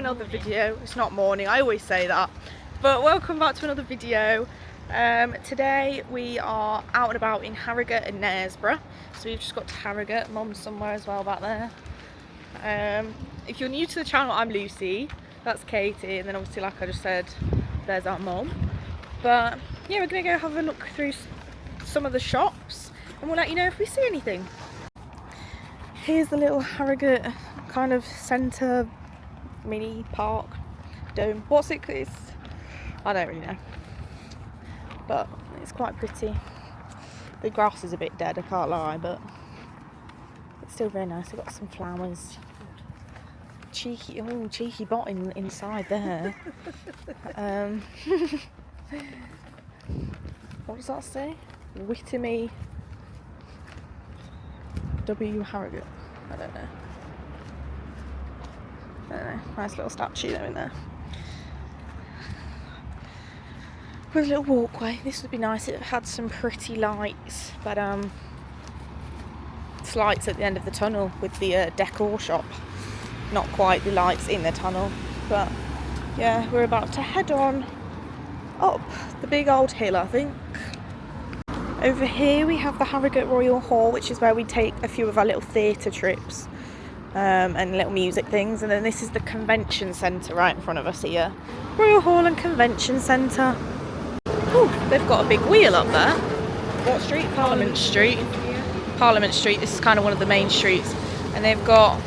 another video. It's not morning, I always say that, but welcome back to another video. Today we are out and about in Harrogate and Knaresborough, so we've just got to Harrogate. Mum's somewhere as well back there. If you're new to the channel, I'm Lucy, that's Katie, and then obviously, like I just said, there's our mum. But yeah, we're gonna go have a look through some of the shops and we'll let you know if we see anything. Here's the little Harrogate kind of centre mini park dome. What's it? I don't really know, but it's quite pretty. The grass is a bit dead, I can't lie, but it's still very nice. They've got some flowers. Cheeky, oh, cheeky bot inside there. What does that say? Whitamy W Harrogate. I don't know. Nice little statue though in there. With a little walkway. This would be nice. It had some pretty lights, but it's lights at the end of the tunnel with the decor shop. Not quite the lights in the tunnel, but yeah, we're about to head on up the big old hill, I think. Over here we have the Harrogate Royal Hall, which is where we take a few of our little theatre trips and little music things. And then this is the convention centre right in front of us here. Royal Hall and Convention Centre. Oh, they've got a big wheel up there. What street? Parliament Street. Parliament Street, this is kind of one of the main streets. And they've got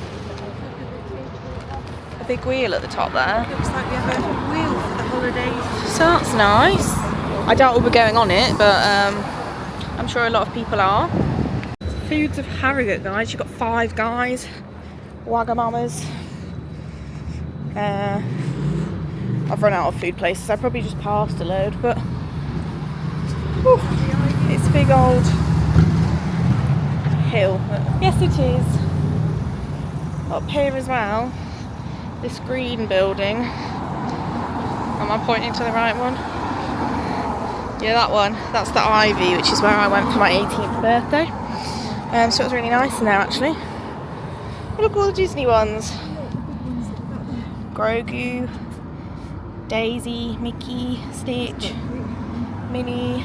a big wheel at the top there. Looks like we have a wheel for the holidays. So that's nice. I doubt we'll be going on it, but I'm sure a lot of people are. Foods of Harrogate, guys. You've got Five Guys, Wagamamas. I've run out of food places. I probably just passed a load, but whew, it's a big old hill. Yes, it is. Up here as well, this green building. Am I pointing to the right one? Yeah, that one. That's the Ivy, which is where I went for my 18th birthday. So it was really nice in there, actually. Look at all the Disney ones. Grogu, Daisy, Mickey, Stitch, Minnie,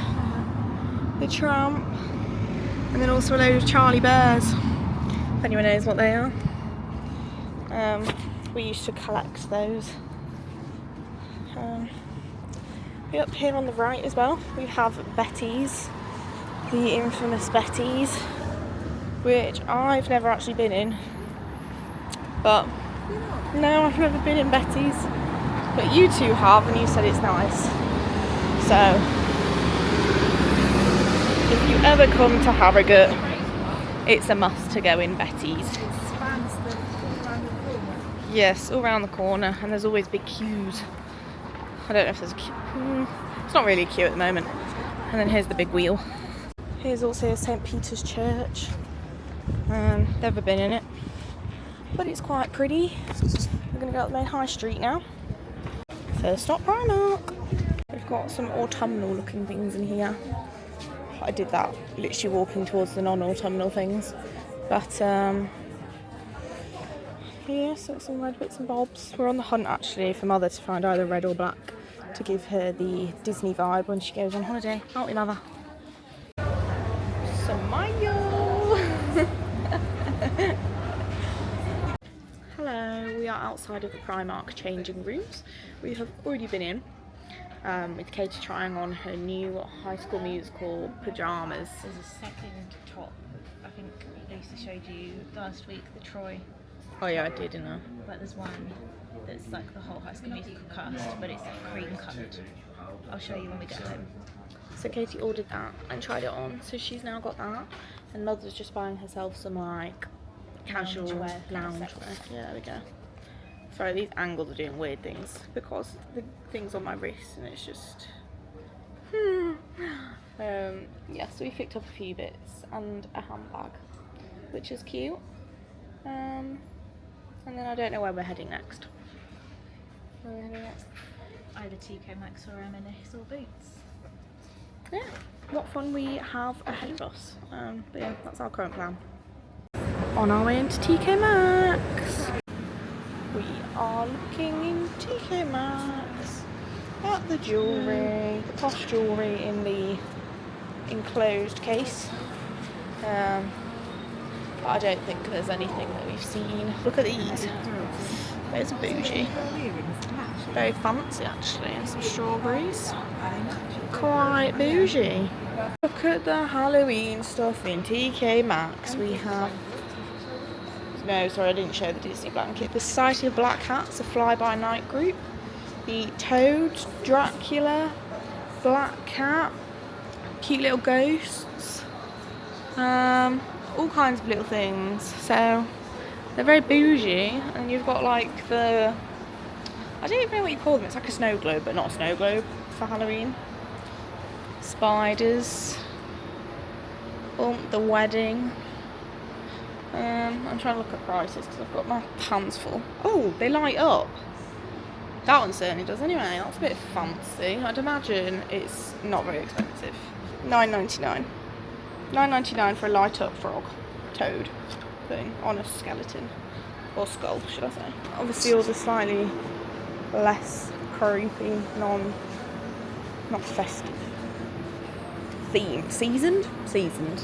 the Tramp, and then also a load of Charlie Bears, if anyone knows what they are. We used to collect those. Up here on the right as well, we have Betty's, the infamous Betty's, which I've never actually been in. But no, I've never been in Betty's. But you two have, and you said it's nice. So, if you ever come to Harrogate, it's a must to go in Betty's. Yes, all around the corner, and there's always big queues. I don't know if there's a queue. It's not really a queue at the moment. And then here's the big wheel. Here's also St. Peter's Church. Never been in it, but it's quite pretty. We're going to go up the main high street now. First stop, Primark. We've got some autumnal looking things in here. I did that literally walking towards the non-autumnal things. But yeah, so some red bits and bobs. We're on the hunt actually for Mother to find either red or black to give her the Disney vibe when she goes on holiday. Aren't we, Mother? Some mayo! Hello, we are outside of the Primark changing rooms. We have already been in with Katie trying on her new High School Musical pyjamas. There's a second top. I think Lisa showed you last week, the Troy. Oh yeah, I did, didn't I? But there's one that's like the whole High School Musical cast, but it's like cream coloured. I'll show you when we get home. So Katie ordered that and tried it on, so she's now got that. And Mother's just buying herself some like casual lounge wear. Yeah, there we go. Sorry, these angles are doing weird things because the thing's on my wrist and it's just yeah, so we picked up a few bits and a handbag, which is cute. And then I don't know where we're heading next. Where are we heading next? Either TK Maxx or M&S or Boots. Yeah, what fun we have ahead of us. But yeah, that's our current plan. On our way into TK Maxx. We are looking in TK Maxx at the jewellery, the posh jewellery in the enclosed case. But I don't think there's anything that we've seen. Look at these. Those are bougie. Very fancy actually, and some strawberries. Quite bougie. Look at the Halloween stuff in TK Maxx. We have... No, sorry, I didn't show the Disney blanket. The Society of Black Cats, a fly-by-night group. The Toad, Dracula, Black Cat, cute little ghosts. All kinds of little things. So they're very bougie, and you've got like the... I don't even know what you call them. It's like a snow globe, but not a snow globe for Halloween. Spiders. Oh, the wedding. I'm trying to look at prices because I've got my hands full. Oh, they light up. That one certainly does anyway. That's a bit fancy. I'd imagine it's not very expensive. $9.99. $9.99 for a light up frog, toad thing on a skeleton. Or skull, should I say. Obviously all the slightly less creepy, not festive theme. Seasoned? Seasoned.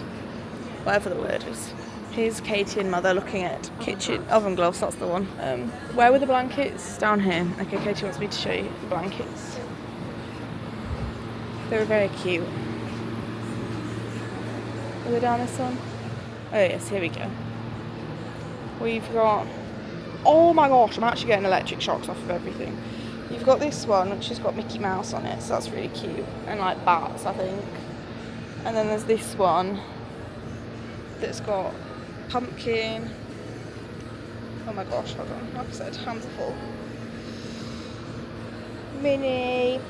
Whatever the word is. Here's Katie and Mother looking at kitchen oven gloves, that's the one. Where were the blankets? Down here. Okay, Katie wants me to show you the blankets. They were very cute. Are they down this one? Oh yes, here we go. We've got... Oh my gosh, I'm actually getting electric shocks off of everything. You've got this one, which has got Mickey Mouse on it, so that's really cute. And like bats, I think. And then there's this one that's got pumpkin. Oh my gosh, hold on. Like I said, hands are full. Minnie.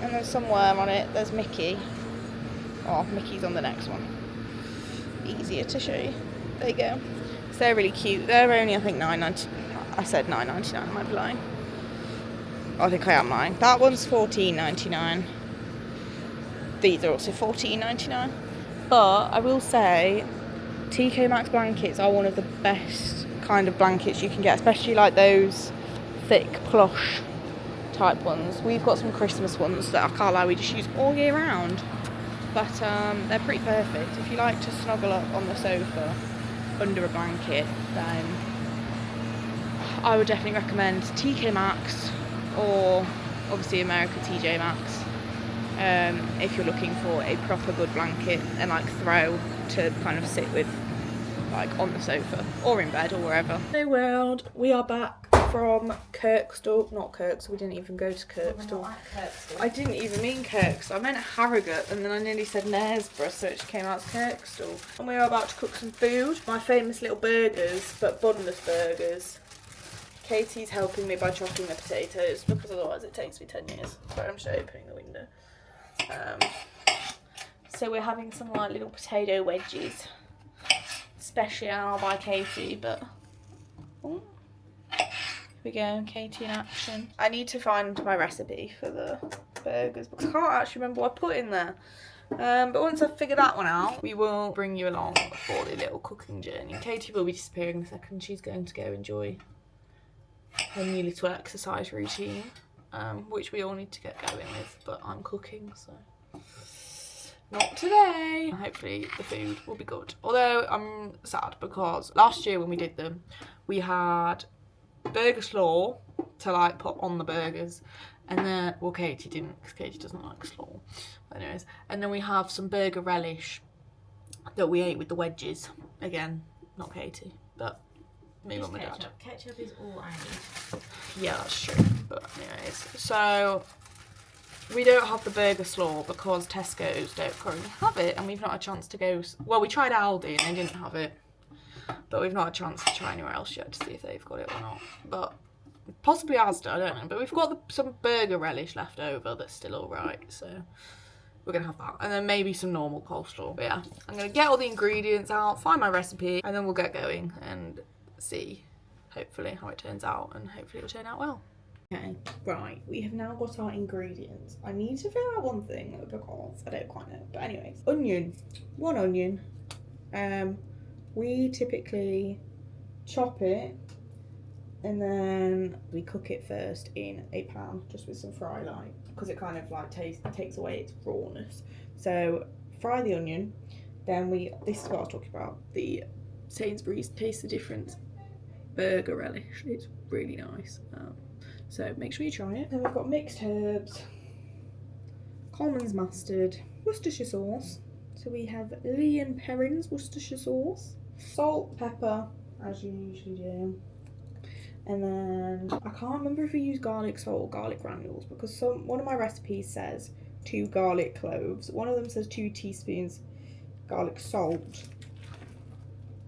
And there's some worm on it. There's Mickey. Oh, Mickey's on the next one. Easier to show you. There you go. So they're really cute. They're only, I think, $9.99. I said $9.99, I might be lying. I think I am lying. That one's $14.99. These are also $14.99. But I will say, TK Maxx blankets are one of the best kind of blankets you can get, especially like those thick plush type ones. We've got some Christmas ones that I can't lie, we just use all year round. But they're pretty perfect. If you like to snuggle up on the sofa under a blanket, then I would definitely recommend TK Maxx, or obviously America TJ Maxx, if you're looking for a proper good blanket and like throw to kind of sit with like on the sofa or in bed or wherever. Hello world, we are back from Kirkstall. Not Kirkstall, we didn't even go to Kirkstall. I didn't even mean Kirkstall, I meant Harrogate, and then I nearly said Knaresborough, so it came out as Kirkstall. And we are about to cook some food, my famous little burgers, but bunless burgers. Katie's helping me by chopping the potatoes because otherwise it takes me 10 years. Sorry, I'm just opening the window. So we're having some like little potato wedges. Special by Katie, but oh, here we go, Katie in action. I need to find my recipe for the burgers because I can't actually remember what I put in there. But once I've figured that one out, we will bring you along for the little cooking journey. Katie will be disappearing in a second. She's going to go enjoy her new little exercise routine, which we all need to get going with, but I'm cooking, so not today. Hopefully the food will be good. Although I'm sad because last year when we did them, we had burger slaw to like put on the burgers, and then, well, Katie didn't because Katie doesn't like slaw. But anyways, and then we have some burger relish that we ate with the wedges. Again, not Katie, but me, mum and dad. Ketchup is all I need. Yeah, that's true. But anyways, so we don't have the burger slaw because Tesco's don't currently have it, and we've not had a chance to go. Well, we tried Aldi and they didn't have it, but we've not had a chance to try anywhere else yet to see if they've got it or not. But possibly Asda, I don't know. But we've got some burger relish left over that's still alright, so we're gonna have that, and then maybe some normal coleslaw. But yeah, I'm gonna get all the ingredients out, find my recipe, and then we'll get going and see, hopefully, how it turns out, and hopefully it'll turn out well. Okay, right, we have now got our ingredients. I need to figure out one thing because I don't quite know. But anyways, onion, 1 onion. We typically chop it And then we cook it first in a pan, just with some fry light, because it kind of like takes away its rawness. So fry the onion, then this is what I was talking about, the Sainsbury's Taste the Difference burger relish. It's really nice. So make sure you try it. Then we've got mixed herbs, Coleman's mustard, Worcestershire sauce. So we have Lee and Perrin's Worcestershire sauce, salt, pepper, as you usually do. And then I can't remember if we use garlic salt or garlic granules, because one of my recipes says 2 garlic cloves. One of them says 2 teaspoons garlic salt,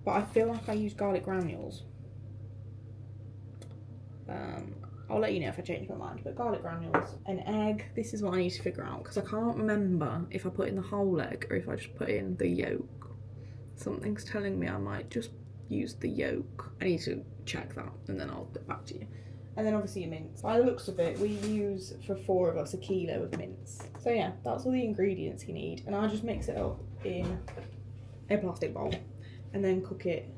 but I feel like I use garlic granules. I'll let you know if I change my mind, but garlic granules, an egg. This is what I need to figure out, because I can't remember if I put in the whole egg or if I just put in the yolk. Something's telling me I might just use the yolk. I need to check that and then I'll get back to you. And then obviously your mince. By the looks of it, we use, for 4 of us, 1 kilo of mince. So yeah, that's all the ingredients you need. And I just mix it up in a plastic bowl and then cook it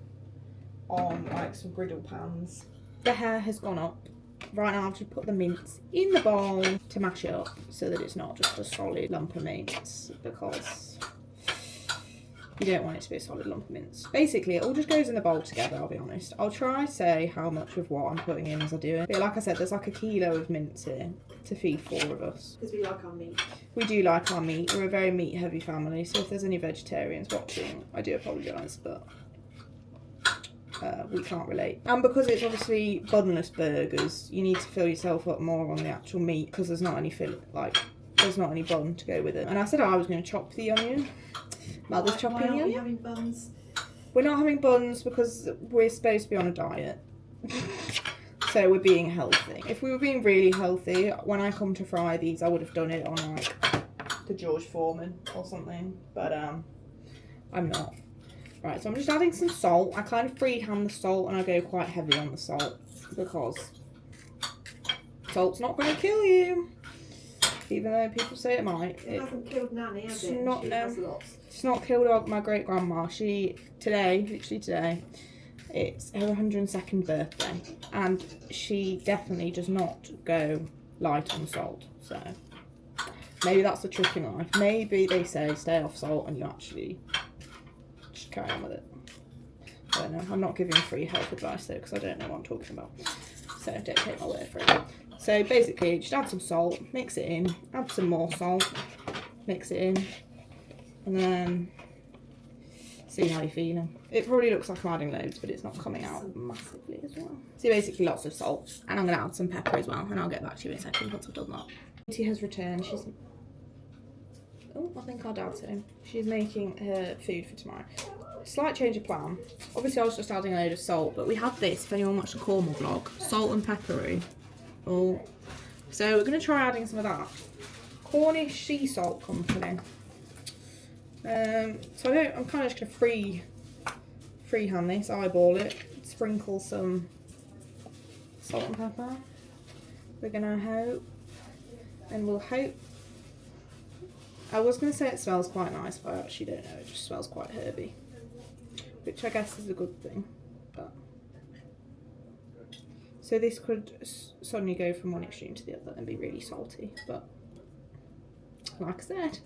on like some griddle pans. The hair has gone up. Right now I've just put the mince in the bowl to mash it up so that it's not just a solid lump of mince, because you don't want it to be a solid lump of mince. Basically, it all just goes in the bowl together, I'll be honest. I'll try to say how much of what I'm putting in as I do it. But like I said, there's like 1 kilo of mince here to feed 4 of us. Because we like our meat. We do like our meat. We're a very meat heavy family, so if there's any vegetarians watching, I do apologise, but we can't relate. And because it's obviously bunless burgers, you need to fill yourself up more on the actual meat, because there's not any there's not any bun to go with it. And I said I was going to chop the onion. Mother's chopping the onion. Why aren't we having buns? We're not having buns because we're supposed to be on a diet. So we're being healthy. If we were being really healthy, when I come to fry these, I would have done it on like the George Foreman or something. But I'm not. Right, so I'm just adding some salt. I kind of freehand the salt and I go quite heavy on the salt, because salt's not going to kill you. Even though people say it might. It hasn't killed Nanny, has it? Not, She no. has lots. It's not killed my great grandma. Literally today, it's her 102nd birthday, and she definitely does not go light on salt. So maybe that's the trick in life. Maybe they say stay off salt and you actually just carry on with it. I don't know. I'm not giving free health advice though, because I don't know what I'm talking about. So don't take my word for it. So basically, just add some salt, mix it in, add some more salt, mix it in, and then see how you're feeling. It probably looks like I'm adding loads, but it's not coming out massively as well. So basically lots of salt, and I'm going to add some pepper as well, and I'll get back to you in a second once I've done that. Katie has returned. She's... Oh, I think our dad's home. She's making her food for tomorrow. Slight change of plan. Obviously I was just adding a load of salt, but we had this, if anyone watched the Cornwall vlog, salt and peppery. Oh, so we're going to try adding some of that. Cornish Sea Salt Company. So I'm kind of just going to freehand this, eyeball it, sprinkle some salt and pepper. We're going to hope, and we'll hope. I was going to say it smells quite nice, but I actually don't know, it just smells quite herby. Which I guess is a good thing, but... So this could suddenly go from one extreme to the other and be really salty, but like I said,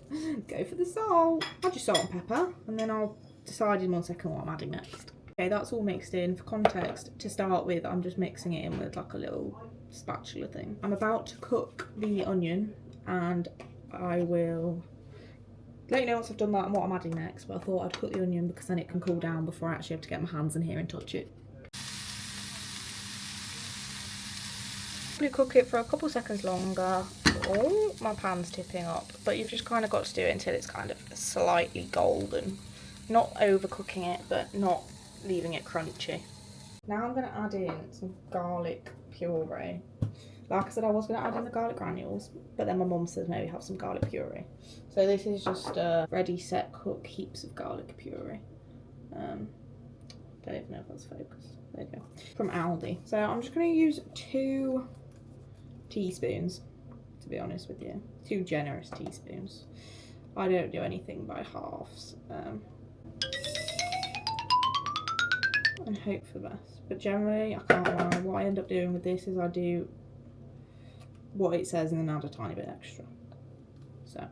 go for the salt. Add your salt and pepper, and then I'll decide in 1 second what I'm adding next. Okay, that's all mixed in. For context, to start with, I'm just mixing it in with like a little spatula thing. I'm about to cook the onion, and I will let you know once I've done that and what I'm adding next, but I thought I'd cook the onion because then it can cool down before I actually have to get my hands in here and touch it. Cook it for a couple seconds longer. Oh, my pan's tipping up, but you've just kind of got to do it until it's kind of slightly golden. Not overcooking it, but not leaving it crunchy. Now I'm going to add in some garlic puree. Like I said, I was going to add in the garlic granules, but then my mum says maybe have some garlic puree. So this is just a ready, set, cook heaps of garlic puree. Don't even know if that's focused. There you go. From Aldi. So I'm just going to use 2 teaspoons, to be honest with you. 2 generous teaspoons. I don't do anything by halves. and hope for the best. But generally, I can't lie, what I end up doing with this is I do what it says and then add a tiny bit extra. So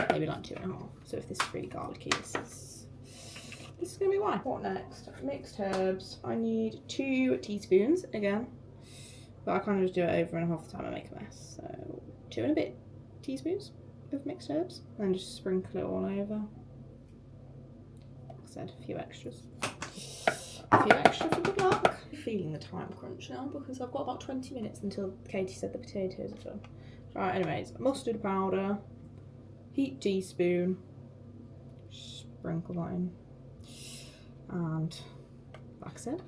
maybe like 2.5. So if this is really garlicky, this is gonna be why. What next? Mixed herbs. I need 2 teaspoons again, but I kind of just do it over and half the time I make a mess. So 2 and a bit teaspoons of mixed herbs, and just sprinkle it all over. Like I said, a few extras. A few extra for good luck. I'm feeling the time crunch now because I've got about 20 minutes until Katie said the potatoes are done. Right, anyways, mustard powder, heaped teaspoon, sprinkle that in, and like I said,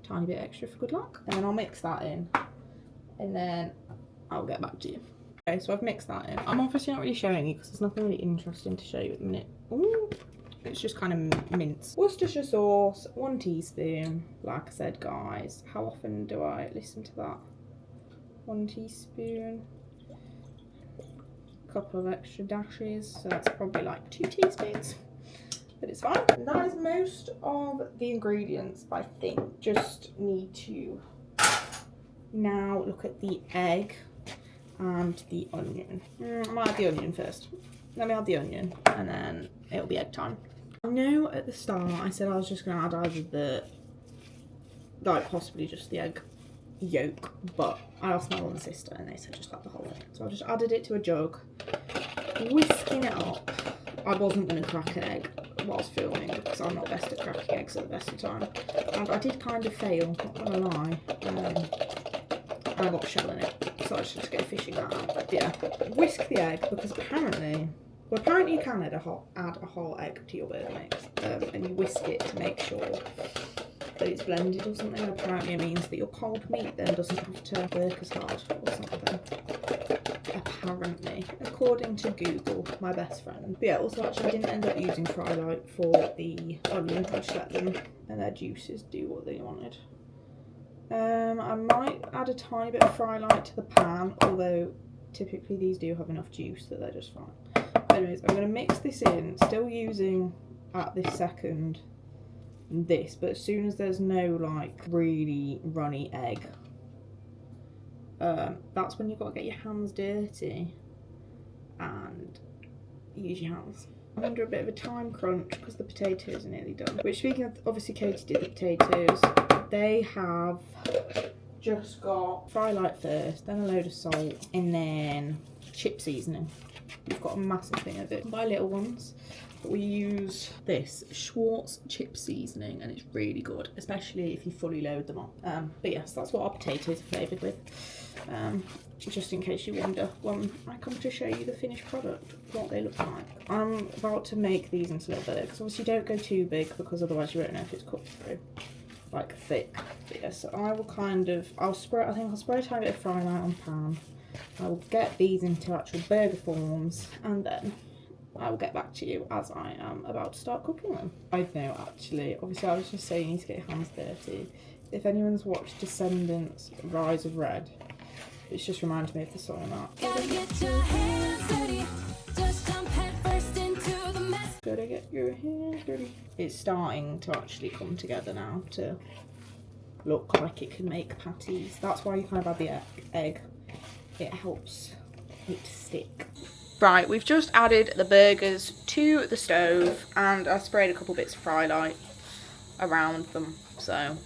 tiny bit extra for good luck, and then I'll mix that in, and then I'll get back to you. Okay, so I've mixed that in. I'm obviously not really showing you because there's nothing really interesting to show you at the minute. Ooh, it's just kind of mince. Worcestershire sauce, 1 teaspoon. Like I said, guys, how often do I listen to that? 1 teaspoon. Couple of extra dashes, so that's probably like 2 teaspoons, but it's fine. And that is most of the ingredients. I think just need to now look at the egg and the onion. I might add the onion first. Let me add the onion and then it'll be egg time. I know at the start I said I was just going to add either the, like possibly just the egg yolk, but I asked my mum and sister and they said just add the whole thing. So I just added it to a jug, whisking it up. I wasn't going to crack an egg whilst filming because I'm not best at cracking eggs at the best of time, and I did kind of fail, not gonna lie, and I got shell in it, so I just had to go fishing that out. But yeah, whisk the egg because apparently you can add a whole egg to your burger mix, and you whisk it to make sure that it's blended or something. Apparently it means that your cold meat then doesn't have to work as hard or something. Apparently, according to Google, my best friend. But yeah, also actually I didn't end up using fry light for the onion. I just let them and their juices do what they wanted. I might add a tiny bit of fry light to the pan, although typically these do have enough juice that they're just fine. But anyways, I'm going to mix this in, still using at this second this, but as soon as there's no like really runny egg, that's when you've got to get your hands dirty and use your hands. I'm under a bit of a time crunch because the potatoes are nearly done. Which, speaking of, obviously Katie did the potatoes, they have just got fry light first, then a load of salt, and then chip seasoning. We've got a massive thing of it. Buy little ones. But we use this Schwartz chip seasoning and it's really good, especially if you fully load them up. But yes, that's what our potatoes are flavoured with. Just in case you wonder when I come to show you the finished product, what they look like. I'm about to make these into little burgers. Obviously don't go too big because otherwise you won't know if it's cooked through, like thick. But yeah, so I will kind of, I think I'll spray a tiny bit of fry light on the pan. I will get these into actual burger forms and then I will get back to you as I am about to start cooking them. I know actually, obviously I was just saying you need to get your hands dirty. If anyone's watched Descendants Rise of Red, it's just reminded me of the song that. Gotta get your hands dirty, just jump head first into the mess. Gotta get your hands dirty. It's starting to actually come together now to look like it can make patties. That's why you kind of add the egg. It helps it to stick. Right, we've just added the burgers to the stove and I sprayed a couple bits of fry light around them. So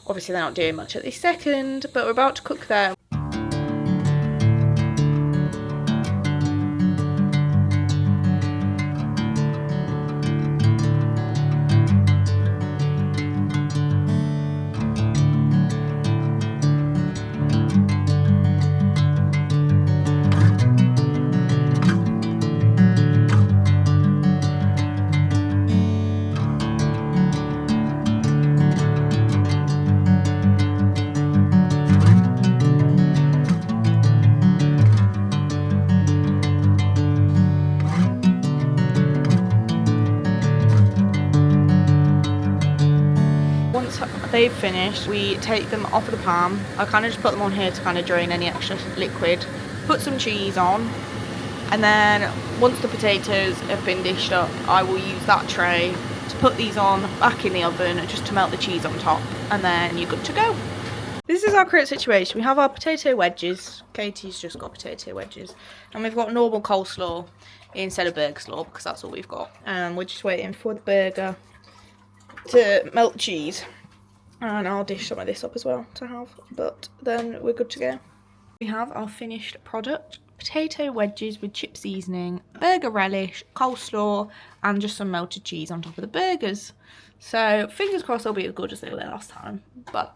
obviously they're not doing much at this second, but we're about to cook them. They've finished, we take them off of the pan. I kind of just put them on here to kind of drain any extra liquid, put some cheese on, and then once the potatoes have been dished up, I will use that tray to to put these on back in the oven just to melt the cheese on top, and then you're good to go. This is our current situation. We have our potato wedges. Katie's just got potato wedges. And we've got normal coleslaw instead of burger slaw because that's all we've got. And we're just waiting for the burger to melt the cheese. And I'll dish some of this up as well to have. But then we're good to go. We have our finished product. Potato wedges with chip seasoning, burger relish, coleslaw, and just some melted cheese on top of the burgers. So fingers crossed they'll be as good as they were last time. But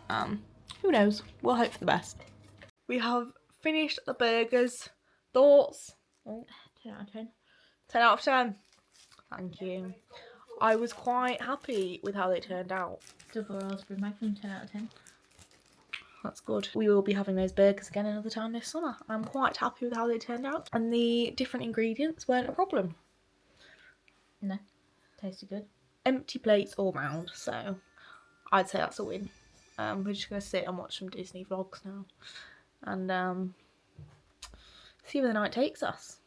who knows? We'll hope for the best. We have finished the burgers. Thoughts? Oh, 10 out of 10. 10 out of 10. Thank you. I was quite happy with how they turned out. Double raspberry magnum, 10 out of 10. That's good. We will be having those burgers again another time this summer. I'm quite happy with how they turned out. And the different ingredients weren't a problem. No, tasted good. Empty plates all round, so I'd say that's a win. We're just going to sit and watch some Disney vlogs now. And see where the night takes us.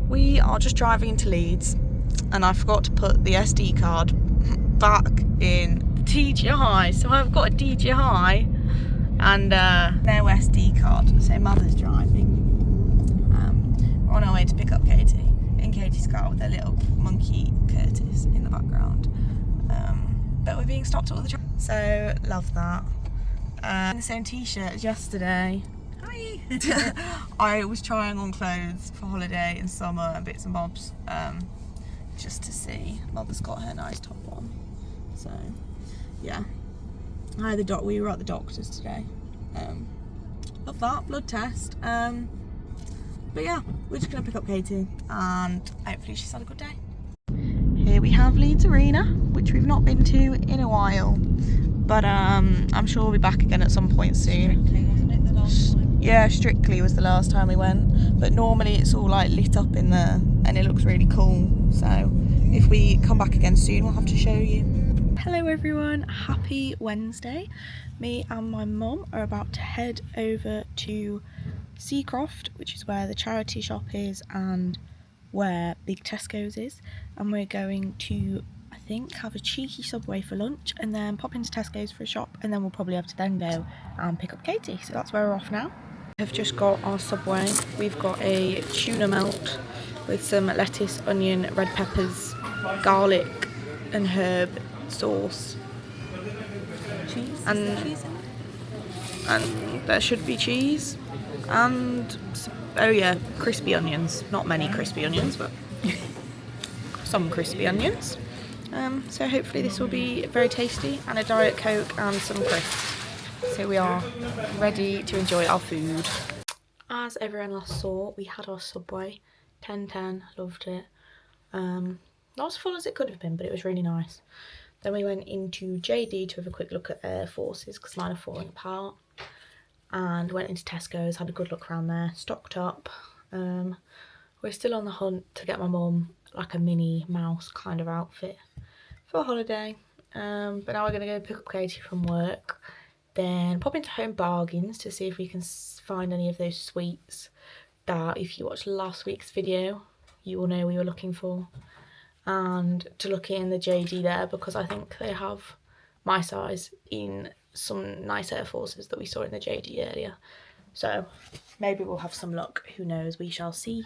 We are just driving into Leeds. And I forgot to put the SD card back in DJI. So I've got a DJI and no SD card. So Mother's driving. We're on our way to pick up Katie in Katie's car with their little monkey Curtis in the background. But we're being stopped at all the time. So love that. In the same t-shirt as yesterday. Hi. I was trying on clothes for holiday in summer and bits and bobs. Just to see. Mother's got her nice top on. So yeah. We were at the doctor's today. Love that. Blood test. But yeah, we're just gonna pick up Katie and hopefully she's had a good day. Here we have Leeds Arena, which we've not been to in a while. But I'm sure we'll be back again at some point soon. Strictly, wasn't it, the last time? Yeah, Strictly was the last time we went. But normally it's all like lit up in there and it looks really cool. So if we come back again soon, we'll have to show you. Hello everyone, happy Wednesday. Me and my mum are about to head over to Seacroft, which is where the charity shop is and where Big Tesco's is. And we're going to, I think, have a cheeky Subway for lunch and then pop into Tesco's for a shop, and then we'll probably have to then go and pick up Katie. So that's where we're off now. We've just got our Subway. We've got a tuna melt with some lettuce, onion, red peppers, garlic and herb sauce. Cheese? And Cheese in it? And there should be cheese and, oh yeah, crispy onions. Not many crispy onions, but some crispy onions. So hopefully this will be very tasty, and a Diet Coke and some crisps. So we are ready to enjoy our food. As everyone else saw, we had our Subway. 10/10, loved it. Not as full as it could have been, but it was really nice. Then we went into JD to have a quick look at Air Forces because mine are falling apart. And went into Tesco's, had a good look around there, stocked up. We're still on the hunt to get my mum like a Minnie Mouse kind of outfit for a holiday. But now we're going to go pick up Katie from work. Then pop into Home Bargains to see if we can find any of those sweets that, if you watched last week's video, you will know we were looking for. And to look in the JD there because I think they have my size in some nice Air Forces that we saw in the JD earlier. So maybe we'll have some luck. Who knows? We shall see.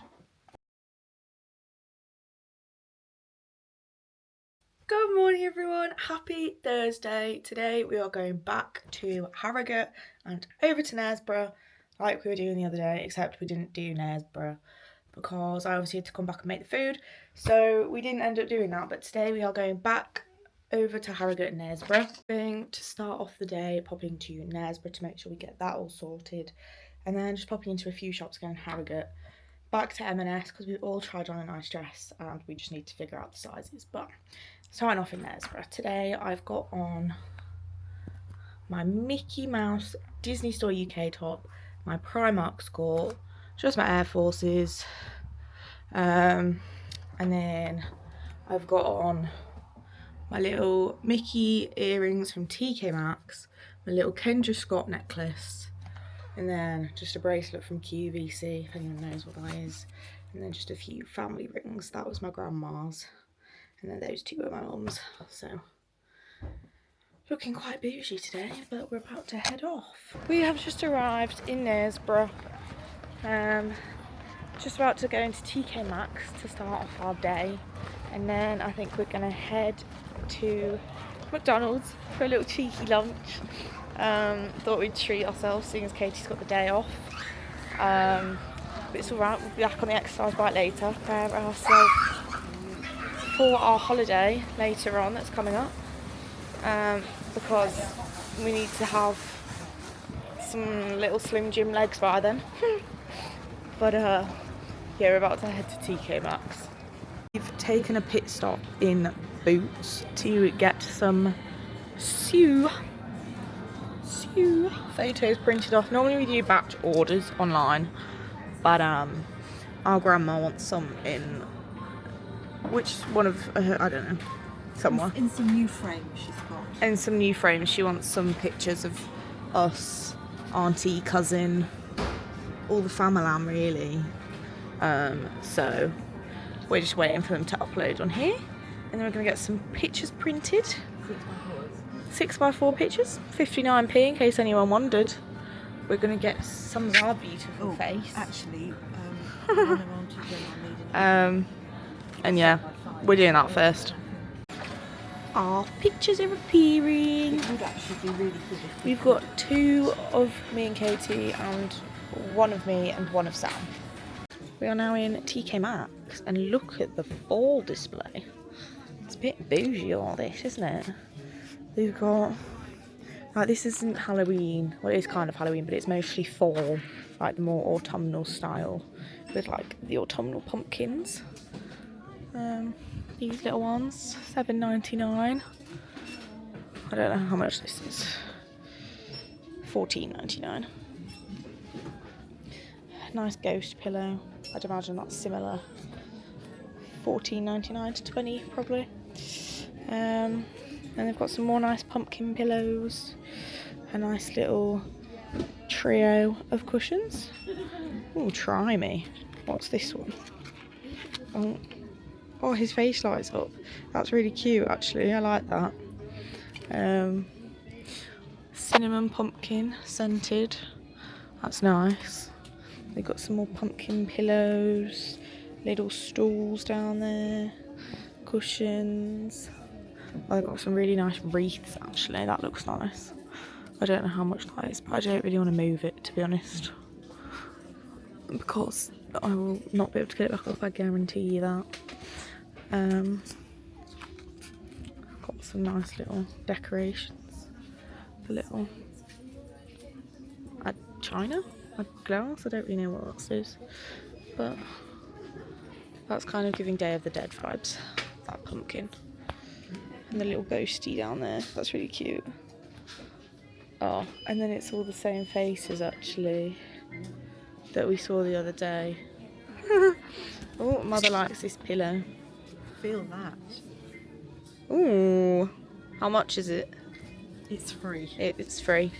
Good morning everyone, happy Thursday. Today we are going back to Harrogate and over to Knaresborough like we were doing the other day, except we didn't do Knaresborough because I obviously had to come back and make the food, so we didn't end up doing that. But today we are going back over to Harrogate and Knaresborough. Going to start off the day popping to Knaresborough to make sure we get that all sorted, and then just popping into a few shops again in Harrogate. Back to M&S because we've all tried on a nice dress and we just need to figure out the sizes. But starting off in Knaresborough, today I've got on my Mickey Mouse Disney Store UK top, my Primark score, just my Air Forces, and then I've got on my little Mickey earrings from TK Maxx, my little Kendra Scott necklace, And then just a bracelet from QVC, if anyone knows what that is. And then just a few family rings. That was my grandma's. And then those two were my mum's. So, looking quite bougie today, but we're about to head off. We have just arrived in Knaresborough. Just about to go into TK Maxx to start off our day. And then I think we're going to head to McDonald's for a little cheeky lunch. Thought we'd treat ourselves seeing as Katie's got the day off. But it's alright, we'll be back on the exercise bike later. Prepare ourselves for our holiday later on that's coming up. Because we need to have some little Slim Jim legs by then. But yeah, we're about to head to TK Maxx. We've taken a pit stop in Boots to get some photos printed off. Normally we do batch orders online, but our grandma wants some in which one of I don't know, somewhere. In some new frames she's got. In some new frames, she wants some pictures of us, auntie, cousin, all the family really. So we're just waiting for them to upload on here, and then we're gonna get some pictures printed. 6x4 pictures, 59p in case anyone wondered. We're gonna get some of our beautiful face. Actually, and yeah, we're doing that first. Our pictures are appearing. it would actually be really good if We've got 2 of me and Katie and 1 of me and 1 of Sam. We are now in TK Maxx and look at the fall display. It's a bit bougie all this, isn't it? We've got, like, this isn't Halloween, well it is kind of Halloween, but it's mostly fall, like the more autumnal style, with like the autumnal pumpkins. These little ones, $7.99. I don't know how much this is. $14.99. Nice ghost pillow. I'd imagine that's similar. $14.99 to $20 probably. And they've got some more nice pumpkin pillows. A nice little trio of cushions. Oh, try me. What's this one? Oh, his face lights up. That's really cute actually. I like that. Cinnamon pumpkin scented. That's nice. They've got some more pumpkin pillows, little stools down there, cushions. Oh, they've got some really nice wreaths actually. That looks nice. I don't know how much that is, but I don't really want to move it, to be honest, because I will not be able to get it back up, I guarantee you that. Got some nice little decorations. The little china? Glass? I don't really know what this is, but that's kind of giving Day of the Dead vibes, that pumpkin. And the little ghosty down there, that's really cute. Oh, and then it's all the same faces actually that we saw the other day. Oh, Mother likes this pillow. feel that. Ooh, how much is it? It's free. It's free.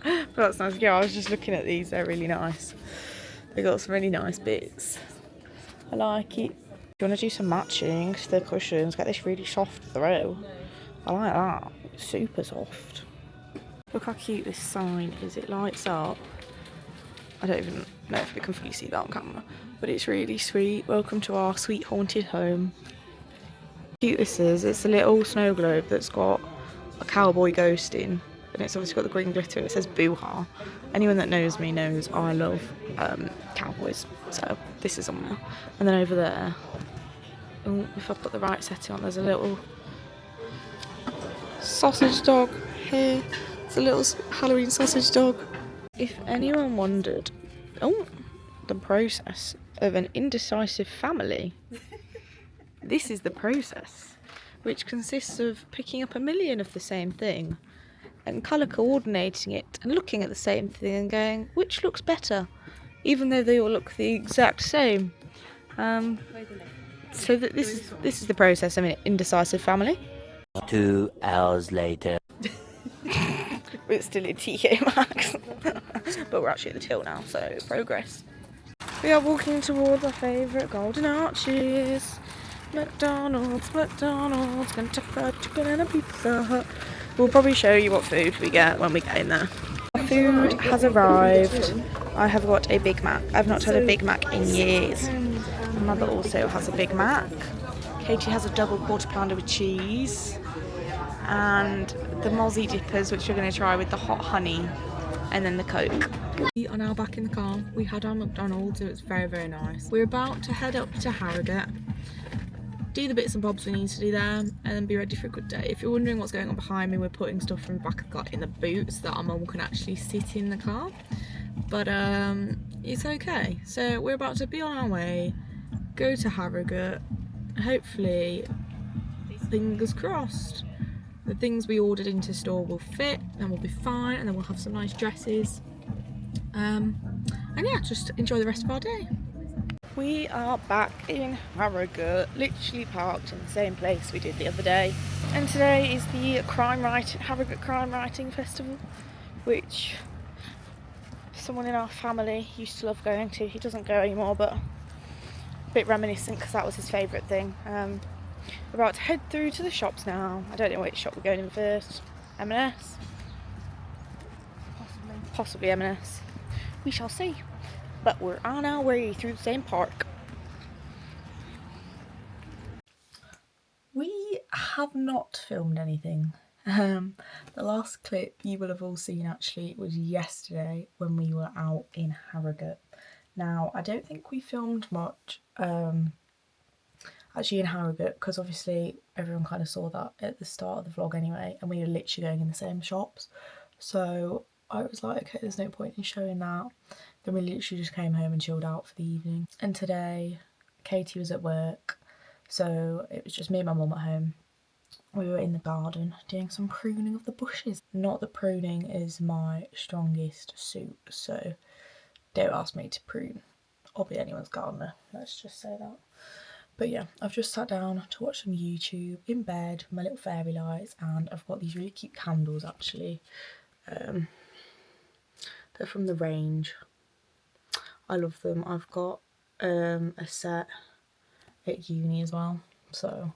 But that's nice. Yeah, I was just looking at these. They're really nice. They got some really nice bits. I like it. If you want to do some matching to the cushions, get this really soft throw. I like that. It's super soft. Look how cute this sign is. It lights up. I don't even know if we can fully see that on camera, but it's really sweet. Welcome to our sweet haunted home. How cute this is. It's a little snow globe that's got a cowboy ghost in, and it's obviously got the green glitter, and it says Boo-ha. Anyone that knows me knows I love cowboys, so this is on there. And then over there, oh, if I put the right setting on, there's a little sausage dog here. It's a little Halloween sausage dog. If anyone wondered, the process of an indecisive family, this is the process, which consists of picking up a million of the same thing and colour coordinating it and looking at the same thing and going, which looks better, even though they all look the exact same. So that this is the process of an indecisive family. 2 hours later. We're still in TK Maxx. But we're actually at the till now, so progress. We are walking towards our favourite Golden Arches. McDonald's, Kentucky Chicken and a Pizza Hut. We'll probably show you what food we get when we get in there. Our food has arrived. I have got a Big Mac. I've not had a Big Mac in years. My mother also has a Big Mac. Katie has a double quarter pounder with cheese. And the mozzie dippers, which we're going to try with the hot honey. And then the Coke. We are now back in the car. We had our McDonald's, so it's very, very nice. We're about to head up to Harrogate, do the bits and bobs we need to do there, and then be ready for a good day. If you're wondering what's going on behind me, we're putting stuff from the back of the car in the boot so that our mum can actually sit in the car. But it's okay. So we're about to be on our way, go to Harrogate. Hopefully, fingers crossed, the things we ordered into store will fit and we'll be fine, and then we'll have some nice dresses. And yeah, just enjoy the rest of our day. We are back in Harrogate, literally parked in the same place we did the other day. And today is the Harrogate Crime Writing Festival, which someone in our family used to love going to. He doesn't go anymore, but a bit reminiscent because that was his favourite thing. We're about to head through to the shops now. I don't know which shop we're going in first. M&S? Possibly M&S. We shall see. But we're on our way through the same park. We have not filmed anything. The last clip you will have all seen actually was yesterday when we were out in Harrogate. Now, I don't think we filmed much actually in Harrogate, because obviously everyone kind of saw that at the start of the vlog anyway, and we were literally going in the same shops. So I was like, okay, there's no point in showing that. Then we literally just came home and chilled out for the evening. And today, Katie was at work, so it was just me and my mum at home. We were in the garden doing some pruning of the bushes. Not that pruning is my strongest suit, so don't ask me to prune or be anyone's gardener, let's just say that. But yeah, I've just sat down to watch some YouTube in bed with my little fairy lights, and I've got these really cute candles actually. They're from the range. I love them. I've got a set at uni as well, so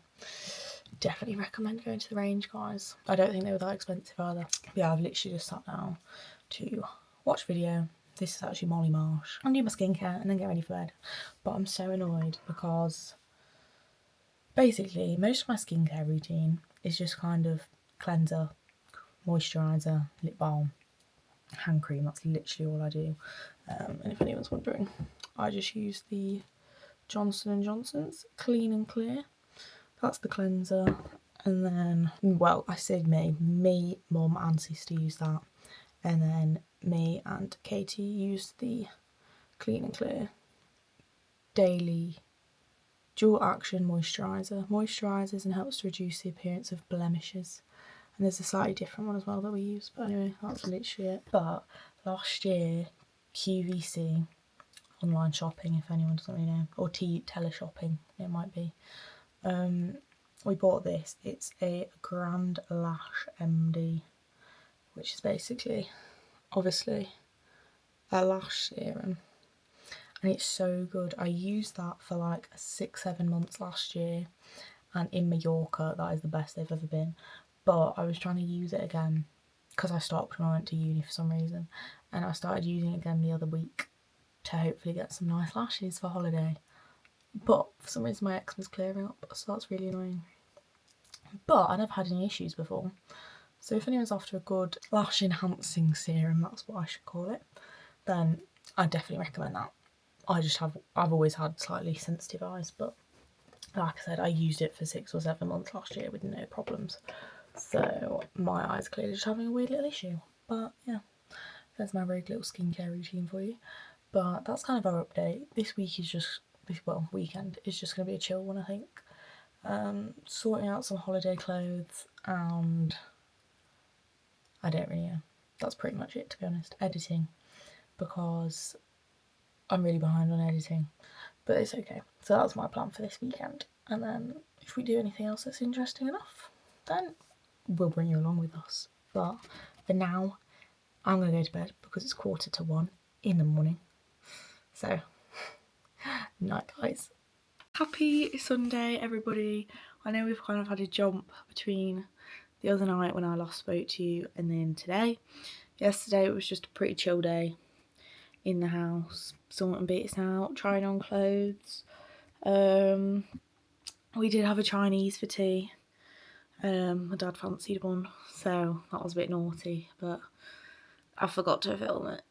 definitely recommend going to the range, guys. I don't think they were that expensive either. But yeah, I've literally just sat down to watch video. This is actually Molly Marsh. And do my skincare and then get ready for bed. But I'm so annoyed because basically most of my skincare routine is just kind of cleanser, moisturiser, lip balm, hand cream. That's literally all I do. And if anyone's wondering, I just use the Johnson & Johnson's Clean and Clear. That's the cleanser. And then, well, I said me, mum and sister use that. And then me and Katie use the Clean and Clear Daily Dual Action Moisturiser. Moisturises and helps to reduce the appearance of blemishes. And there's a slightly different one as well that we use. But anyway, that's literally it. But last year, QVC, online shopping if anyone doesn't really know, or teleshopping it might be, we bought this. It's a Grand Lash MD, which is basically obviously a lash serum, and it's so good. I used that for like 6-7 months last year, and in Mallorca that is the best they've ever been. But I was trying to use it again because I stopped when I went to uni for some reason, and I started using it again the other week to hopefully get some nice lashes for holiday. But for some reason my eczema's clearing up, so that's really annoying. But I never had any issues before, so if anyone's after a good lash enhancing serum, that's what I should call it, then I definitely recommend that. I've always had slightly sensitive eyes, but like I said, I used it for 6 or 7 months last year with no problems. So my eyes are clearly just having a weird little issue. But yeah, there's my rogue little skincare routine for you. But that's kind of our update. This week is just, weekend is just going to be a chill one, I think. Sorting out some holiday clothes, and I don't really know. That's pretty much it, to be honest. Editing, because I'm really behind on editing, but it's okay. So that's my plan for this weekend, and then if we do anything else that's interesting enough, then we'll bring you along with us. But for now, I'm going to go to bed because it's 1:45 in the morning. So, night, guys. Happy Sunday, everybody. I know we've kind of had a jump between the other night when I last spoke to you and then today. Yesterday it was just a pretty chill day in the house, sorting bits out, trying on clothes. We did have a Chinese for tea. My dad fancied one, so that was a bit naughty, but I forgot to film it.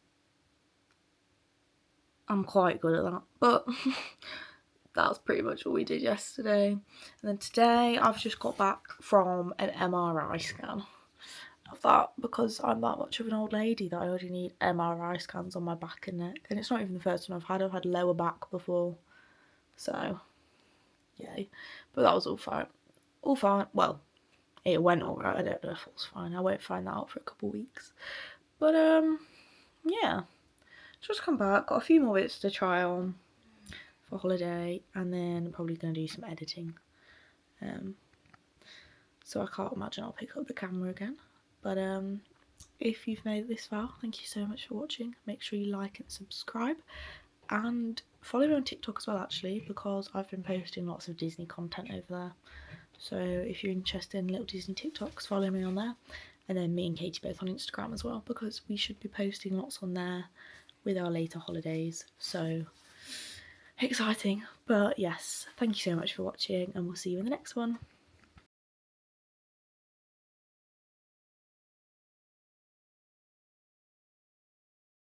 I'm quite good at that, but that's pretty much what we did yesterday. And then today I've just got back from an MRI scan of that, because I'm that much of an old lady that I already need MRI scans on my back and neck. And it's not even the first one I've had lower back before. So, yay. But that was all fine. All fine. Well, it went alright. I don't know if it was fine. I won't find that out for a couple of weeks. But, yeah. Just come back. Got a few more bits to try on for holiday, and then probably going to do some editing. So I can't imagine I'll pick up the camera again. But if you've made it this far, thank you so much for watching. Make sure you like and subscribe, and follow me on TikTok as well, actually, because I've been posting lots of Disney content over there. So if you're interested in little Disney TikToks, follow me on there. And then me and Katie both on Instagram as well, because we should be posting lots on there with our later holidays. So exciting. But yes, thank you so much for watching, and we'll see you in the next one.